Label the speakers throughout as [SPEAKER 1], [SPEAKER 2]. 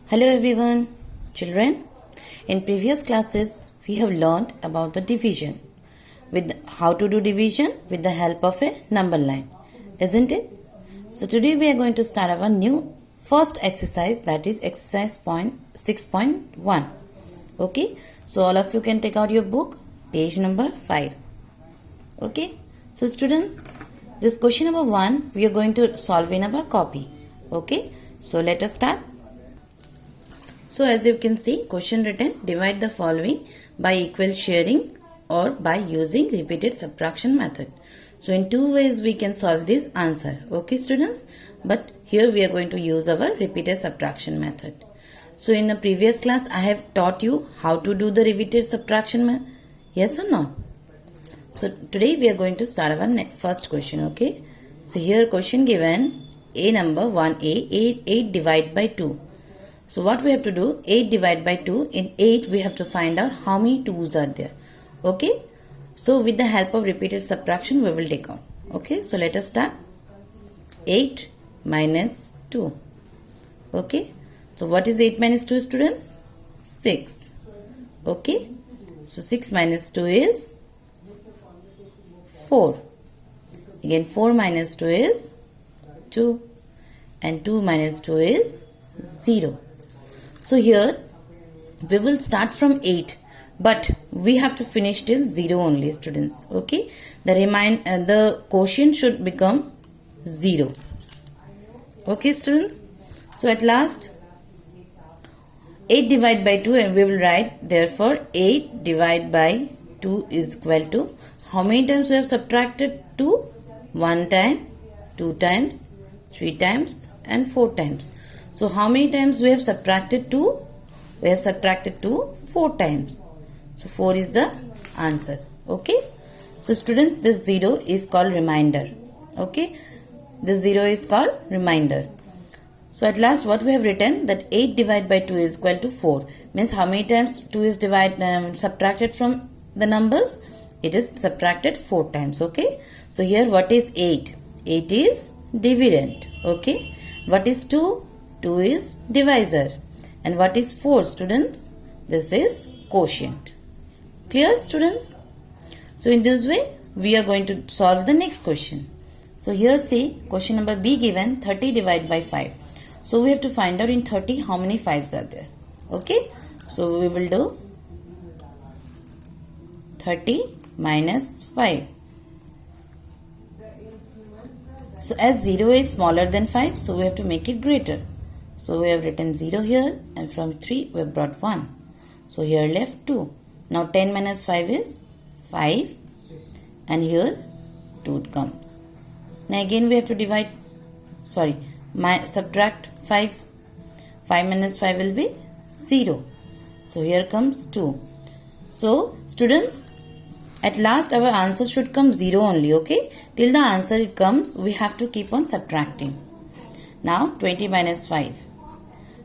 [SPEAKER 1] Hello everyone, children. In previous classes, we have learned about the division, with how to do division with the help of a number line, isn't it? So today we are going to start our new first exercise, that is exercise 6.1. Okay, so all of you can take out your book, page number 5. Okay, so students, this question number 1 we are going to solve in our copy. Okay, so let us start. So as you can see, question written, divide the following by equal sharing or by using repeated subtraction method. So in two ways we can solve this answer. Okay students, but here we are going to use our repeated subtraction method. So in the previous class I have taught you how to do the repeated subtraction method. Yes or no? So today we are going to start our first question. Okay. So here question given, a number 1a, 8 divided by 2. So what we have to do, 8 divided by 2, in 8 we have to find out how many 2's are there. Okay. So with the help of repeated subtraction we will take out. Okay. So let us start. 8 minus 2. Okay. So what is 8 minus 2 students? 6. Okay. So 6 minus 2 is 4. Again 4 minus 2 is 2. And 2 minus 2 is 0. So here we will start from 8, but we have to finish till 0 only students. Okay, the quotient should become 0. Okay students, so at last 8 divided by 2, and we will write therefore 8 divided by 2 is equal to, how many times we have subtracted 2? 1 time, 2 times, 3 times and 4 times. So how many times we have subtracted 2? We have subtracted 2 4 times. So 4 is the answer. Okay. So students, this 0 is called remainder. Okay. This 0 is called remainder. So at last what we have written, that 8 divided by 2 is equal to 4. Means how many times 2 is subtracted from the numbers? It is subtracted 4 times. Okay. So here what is 8? 8 is dividend. Okay. What is 2? 2 is divisor. And what is 4 students? This is quotient. Clear students? So in this way we are going to solve the next question. So here see question number B given, 30 divided by 5. So we have to find out in 30 how many 5's are there. Okay. So we will do 30 minus 5. So as 0 is smaller than 5, so we have to make it greater. So we have written 0 here, and from 3 we have brought 1. So here left 2. Now 10 minus 5 is 5, and here 2 comes. Now again we have to subtract 5. 5 minus 5 will be 0. So here comes 2. So students, at last our answer should come 0 only. Okay. Till the answer it comes, we have to keep on subtracting. Now 20 minus 5.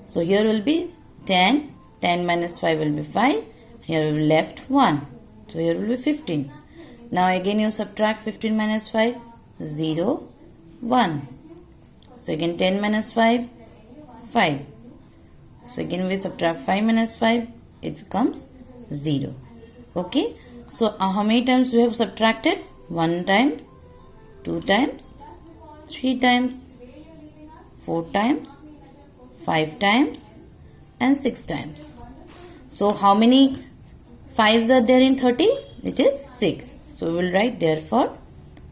[SPEAKER 1] So here will be 10. 10 minus 5 will be 5. Here we will left 1. So here will be 15. Now again you subtract 15 minus 5. 0, 1. So again 10 minus 5, 5. So again we subtract 5 minus 5. It becomes 0. Okay. So how many times we have subtracted? 1 times, 2 times, 3 times, 4 times, 5 times and 6 times. So how many 5's are there in 30? It is 6. So we will write therefore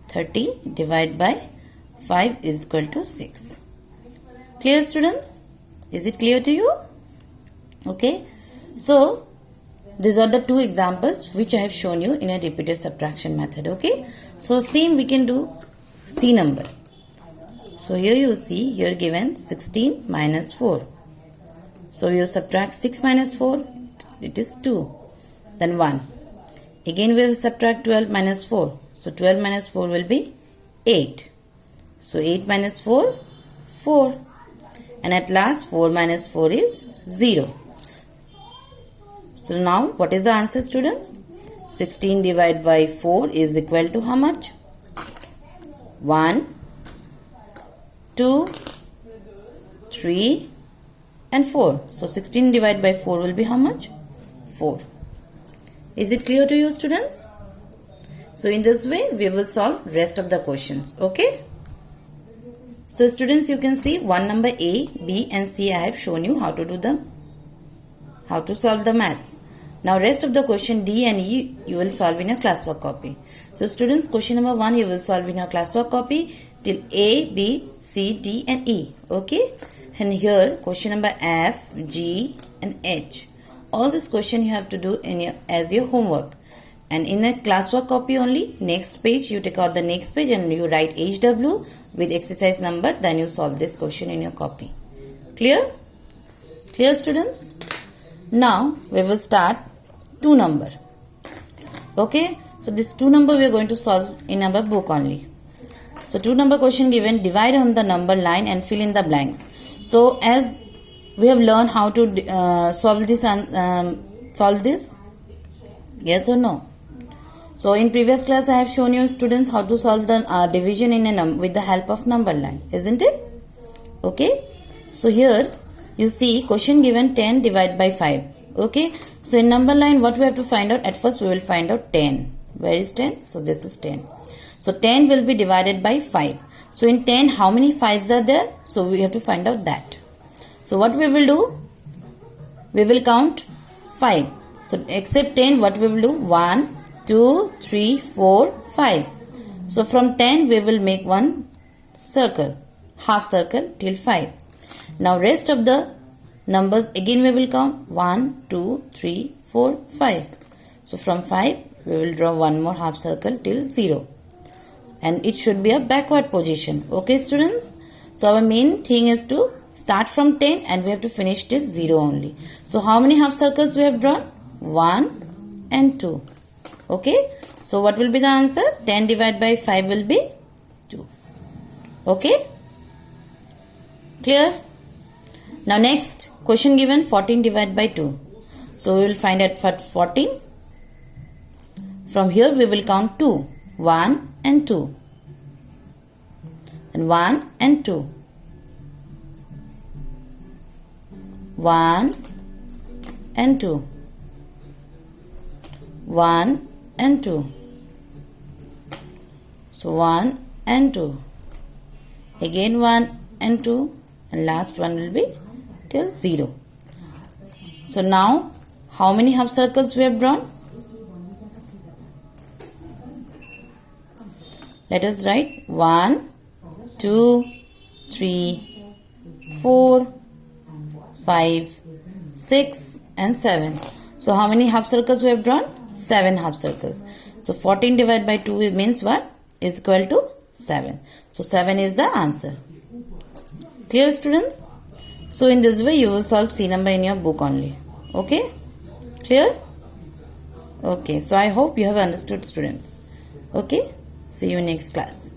[SPEAKER 1] 30 divided by 5 is equal to 6. Clear students? Is it clear to you? Okay. So these are the two examples which I have shown you in a repeated subtraction method. Okay. So same we can do C number. So here you see, here given 16 minus 4. So you subtract 6 minus 4, it is 2. Then 1. Again we will subtract 12 minus 4. So 12 minus 4 will be 8. So 8 minus 4, 4. And at last 4 minus 4 is 0. So now what is the answer students? 16 divided by 4 is equal to how much? 1, 2, 3, and 4. So 16 divided by 4 will be how much? 4. Is it clear to you, students? So in this way we will solve rest of the questions. Okay. So students, you can see one number A, B and C I have shown you how to solve the maths. Now rest of the question D and E you will solve in your classwork copy. So students, question number 1 you will solve in your classwork copy till A, B, C, D and E. Okay. And here question number F, G and H. All this question you have to do as your homework. And in a classwork copy only, next page you take out the next page and you write HW with exercise number, then you solve this question in your copy. Clear? Clear, students? Now we will start 2 number. Okay, so this 2 number we are going to solve in our book only. So 2 number question given, divide on the number line and fill in the blanks. So as we have learned how to solve this and solve this, yes or no? So in previous class I have shown you students how to solve the division in with the help of number line, isn't it? Okay. So here you see question given 10 divided by 5. Okay. So in number line what we have to find out? At first we will find out 10. Where is 10? So this is 10. So 10 will be divided by 5. So in 10 how many 5s are there? So we have to find out that. So what we will do? We will count 5. So except 10 what we will do? 1, 2, 3, 4, 5. So from 10 we will make one circle, half circle till 5. Now rest of the numbers again we will count 1, 2, 3, 4, 5. So from 5 we will draw one more half circle till 0. And it should be a backward position. Okay, students? So our main thing is to start from 10 and we have to finish till 0 only. So how many half circles we have drawn? 1 and 2. Okay, so what will be the answer? 10 divided by 5 will be 2. Okay, clear? Now next question given 14 divided by 2. So we will find out for 14. From here we will count 2. 1 and 2. And 1 and 2. 1 and 2. 1 and 2. So 1 and 2. Again 1 and 2. And last one will be till 0. So now how many half circles we have drawn? Let us write 1, 2, 3, 4, 5, 6 and 7. So how many half circles we have drawn? 7 half circles. So 14 divided by 2 means what? Is equal to 7. So 7 is the answer. Clear, students? So in this way you will solve C number in your book only. Okay? Clear? Okay. So I hope you have understood, students. Okay? See you next class.